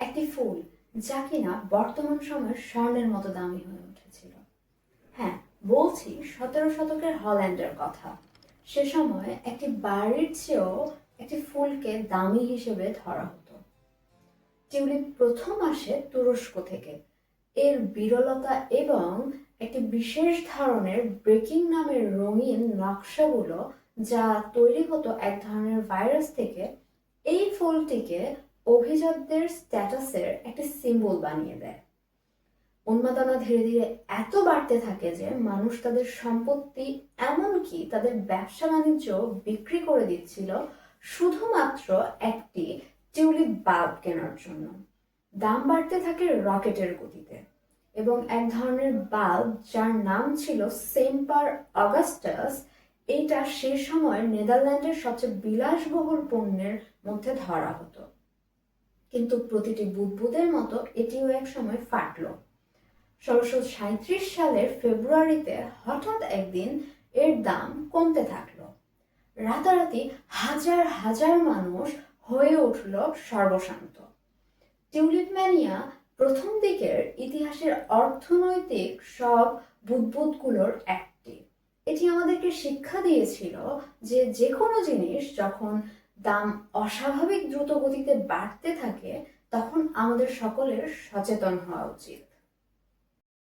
একটি ফুল যা কিনা বর্তমান সময়ের স্বর্ণের মতো দামি হয়ে উঠেছিল। হ্যাঁ, বলছি 17 শতকের হল্যান্ডের কথা। সে সময় একটি বাড়ির চেয়েও একটি ফুলকে দামি হিসেবে ধরা হতো। টিউলিপ প্রথম আসে তুরস্ক থেকে। এর বিরলতা এবং একটি বিশেষ ধরনের ব্রেকিং নামের রঙিন নকশাগুলো যা তৈরি হতো এক ধরনের ভাইরাস থেকে, এই ফুলটিকে অভিজাতদের স্ট্যাটাসের একটি সিম্বল বানিয়ে দেয়। উন্মাদনা ধীরে ধীরে এত বাড়তে থাকে যে মানুষ তাদের সম্পত্তি, এমনকি তাদের ব্যবসা বাণিজ্য বিক্রি করে দিচ্ছিল শুধুমাত্র একটি টিউলিপ বাল্ব কেনার জন্য। দাম বাড়তে থাকে রকেটের গতিতে, এবং এক ধরনের বাল্ব যার নাম ছিল সেম্পার অগাস্টাস, এইটা সে সময় নেদারল্যান্ডের সবচেয়ে বিলাসবহুল পণ্যের মধ্যে ধরা হতো। কিন্তু প্রতিটি বুদবুদের মতো এটিও এক সময় ফাটল। 1637 সালের ফেব্রুয়ারিতে হঠাৎ একদিন এর দাম কমতে থাকলো। রাতারাতি হাজার হাজার মানুষ হয়ে উঠল সর্বশান্ত। টিউলিপ ম্যানিয়া প্রথম দিকের ইতিহাসের অর্থনৈতিক সব বুদবুদগুলোর একটি। এটি আমাদেরকে শিক্ষা দিয়েছিল যে যে কোনো জিনিস যখন দাম অস্বাভাবিক দ্রুত গতিতে বাড়তে থাকে তখন আমাদের সকলের সচেতন হওয়া উচিত।